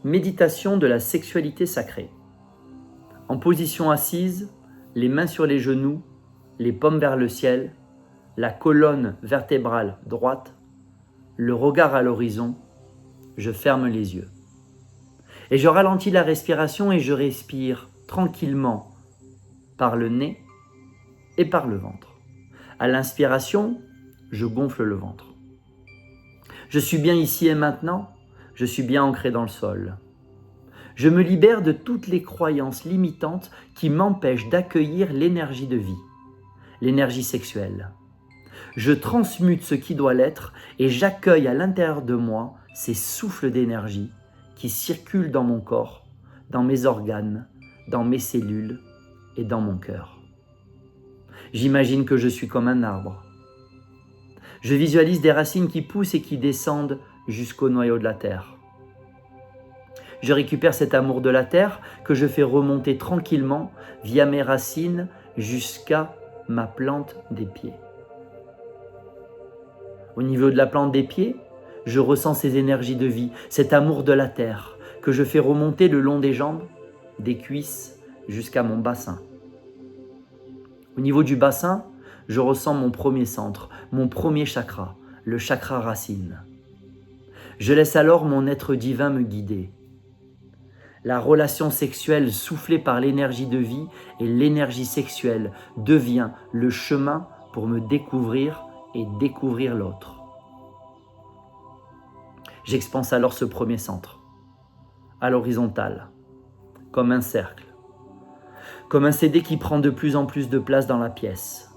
Méditation de la sexualité sacrée. En position assise, les mains sur les genoux, les paumes vers le ciel, la colonne vertébrale droite, le regard à l'horizon, je ferme les yeux. Et je ralentis la respiration et je respire tranquillement par le nez et par le ventre. À l'inspiration, je gonfle le ventre. Je suis bien ici et maintenant, je suis bien ancré dans le sol. Je me libère de toutes les croyances limitantes qui m'empêchent d'accueillir l'énergie de vie, l'énergie sexuelle. Je transmute ce qui doit l'être et j'accueille à l'intérieur de moi ces souffles d'énergie qui circulent dans mon corps, dans mes organes, dans mes cellules et dans mon cœur. J'imagine que je suis comme un arbre. Je visualise des racines qui poussent et qui descendent jusqu'au noyau de la terre. Je récupère cet amour de la terre que je fais remonter tranquillement via mes racines jusqu'à ma plante des pieds. Au niveau de la plante des pieds, je ressens ces énergies de vie, cet amour de la terre que je fais remonter le long des jambes, des cuisses jusqu'à mon bassin. Au niveau du bassin, je ressens mon premier centre, mon premier chakra, le chakra racine. Je laisse alors mon être divin me guider. La relation sexuelle soufflée par l'énergie de vie et l'énergie sexuelle devient le chemin pour me découvrir et découvrir l'autre. J'expanse alors ce premier centre, à l'horizontale, comme un cercle, comme un CD qui prend de plus en plus de place dans la pièce.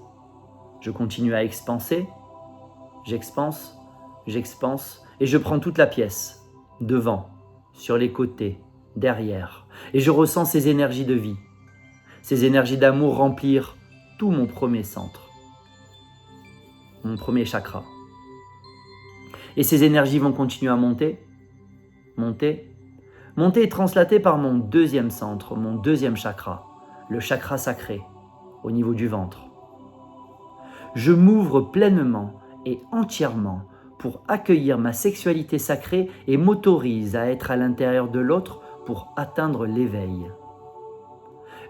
Je continue à expanser, j'expanse, et je prends toute la pièce, devant, sur les côtés, derrière, et je ressens ces énergies de vie, ces énergies d'amour remplir tout mon premier centre, mon premier chakra. Et ces énergies vont continuer à monter, et translatées par mon deuxième centre, mon deuxième chakra, le chakra sacré, au niveau du ventre. Je m'ouvre pleinement et entièrement pour accueillir ma sexualité sacrée et m'autorise à être à l'intérieur de l'autre pour atteindre l'éveil.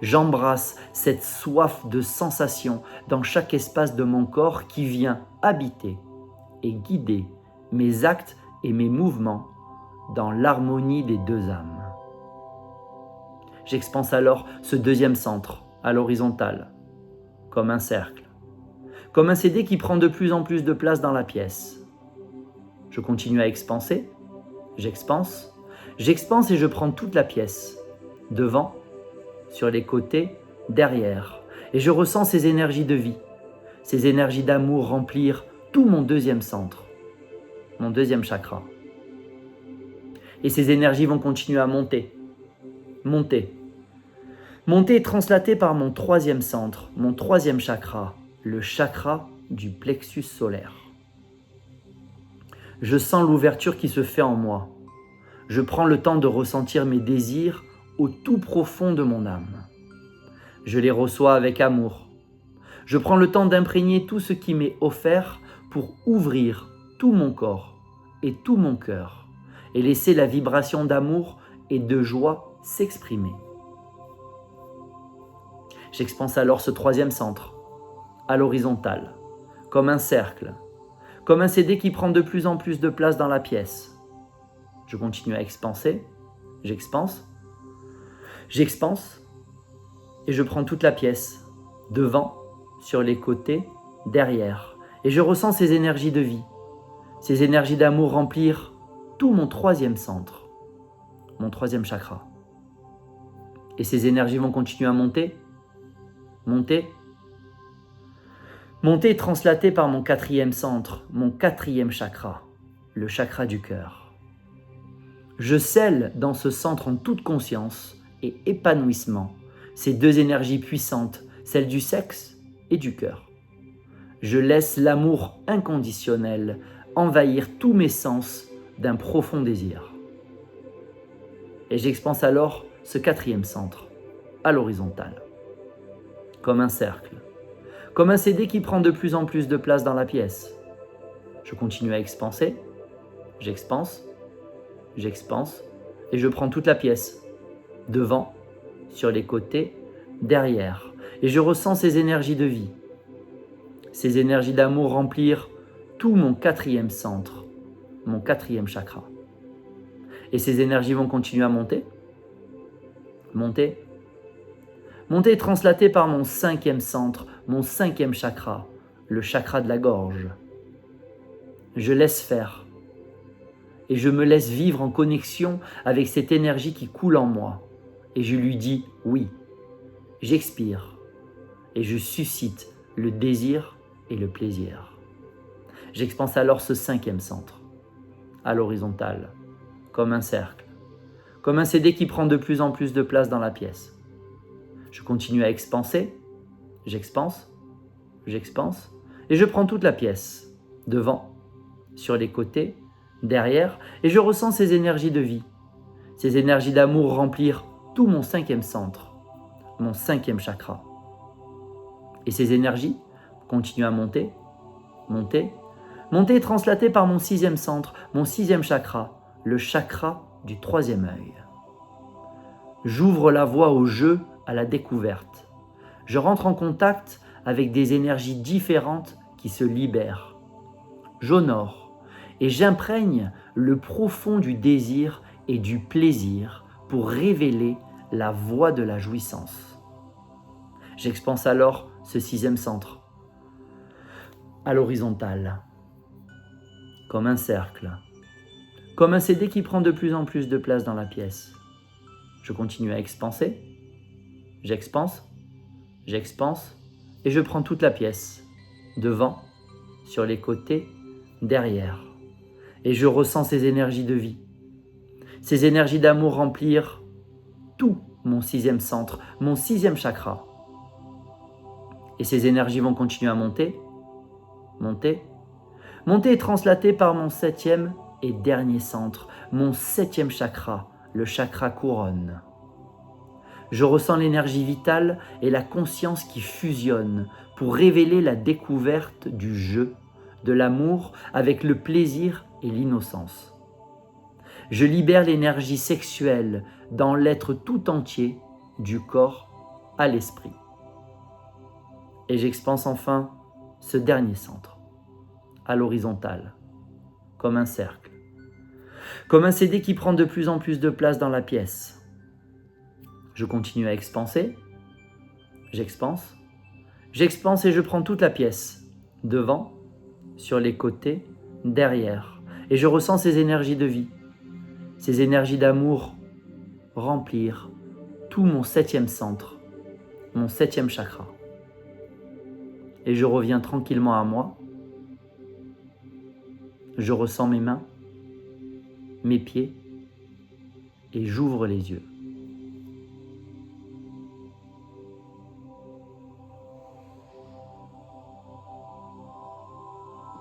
J'embrasse cette soif de sensation dans chaque espace de mon corps qui vient habiter et guider mes actes et mes mouvements dans l'harmonie des deux âmes. J'expanse alors ce deuxième centre à l'horizontale, comme un cercle, comme un CD qui prend de plus en plus de place dans la pièce. Je continue à expanser, j'expanse et je prends toute la pièce, devant, sur les côtés, derrière, et je ressens ces énergies de vie, ces énergies d'amour remplir tout mon deuxième centre, mon deuxième chakra. Et ces énergies vont continuer à monter et translatées par mon troisième centre, mon troisième chakra, le chakra du plexus solaire. Je sens l'ouverture qui se fait en moi. Je prends le temps de ressentir mes désirs au tout profond de mon âme. Je les reçois avec amour. Je prends le temps d'imprégner tout ce qui m'est offert pour ouvrir tout mon corps et tout mon cœur et laisser la vibration d'amour et de joie s'exprimer. J'expanse alors ce troisième centre, à l'horizontale, comme un cercle, comme un CD qui prend de plus en plus de place dans la pièce. Je continue à expanser, j'expanse, et je prends toute la pièce, devant, sur les côtés, derrière, et je ressens ces énergies de vie, ces énergies d'amour remplir tout mon troisième centre, mon troisième chakra. Et ces énergies vont continuer à monter et translatées par mon quatrième centre, mon quatrième chakra, le chakra du cœur. Je scelle dans ce centre en toute conscience et épanouissement ces deux énergies puissantes, celle du sexe et du cœur. Je laisse l'amour inconditionnel envahir tous mes sens d'un profond désir. Et j'expanse alors ce quatrième centre, à l'horizontale, comme un cercle, comme un CD qui prend de plus en plus de place dans la pièce. Je continue à expanser, j'expanse, et je prends toute la pièce, devant, sur les côtés, derrière, et je ressens ces énergies de vie, ces énergies d'amour remplir tout mon 4e centre, mon 4e chakra. Et ces énergies vont continuer à monter, monter, monter et translater par mon 5e centre, mon 5e chakra, le chakra de la gorge. Je laisse faire et je me laisse vivre en connexion avec cette énergie qui coule en moi. Et je lui dis oui. J'expire et je suscite le désir et le plaisir. J'expanse alors ce 5e centre, à l'horizontale, comme un cercle, comme un CD qui prend de plus en plus de place dans la pièce. Je continue à expanser, j'expanse, j'expanse, et je prends toute la pièce, devant, sur les côtés, derrière, et je ressens ces énergies de vie, ces énergies d'amour remplir tout mon 5e centre, mon 5e chakra. Et ces énergies continuent à monter, monter, monter et translater par mon 6e centre, mon 6e chakra, le chakra du 3e œil. J'ouvre la voie au jeu, à la découverte. Je rentre en contact avec des énergies différentes qui se libèrent. J'honore et j'imprègne le profond du désir et du plaisir pour révéler la voie de la jouissance. J'expanse alors ce 6e centre, à l'horizontale, comme un cercle, comme un CD qui prend de plus en plus de place dans la pièce. Je continue à expanser, j'expanse, j'expanse, et je prends toute la pièce, devant, sur les côtés, derrière. Et je ressens ces énergies de vie, ces énergies d'amour remplir tout mon 6e centre, mon 6e chakra. Et ces énergies vont continuer à monter, monter, monter et translater par mon 7e et dernier centre, mon 7e chakra, le chakra couronne. Je ressens l'énergie vitale et la conscience qui fusionnent pour révéler la découverte du jeu, de l'amour avec le plaisir et l'innocence. Je libère l'énergie sexuelle dans l'être tout entier, du corps à l'esprit. Et j'expanse enfin ce dernier centre, à l'horizontale, comme un cercle, comme un CD qui prend de plus en plus de place dans la pièce. Je continue à expanser, j'expanse, j'expanse et je prends toute la pièce, devant, sur les côtés, derrière, et je ressens ces énergies de vie, ces énergies d'amour remplir tout mon 7e centre, mon 7e chakra. Et je reviens tranquillement à moi, je ressens mes mains, mes pieds, et j'ouvre les yeux.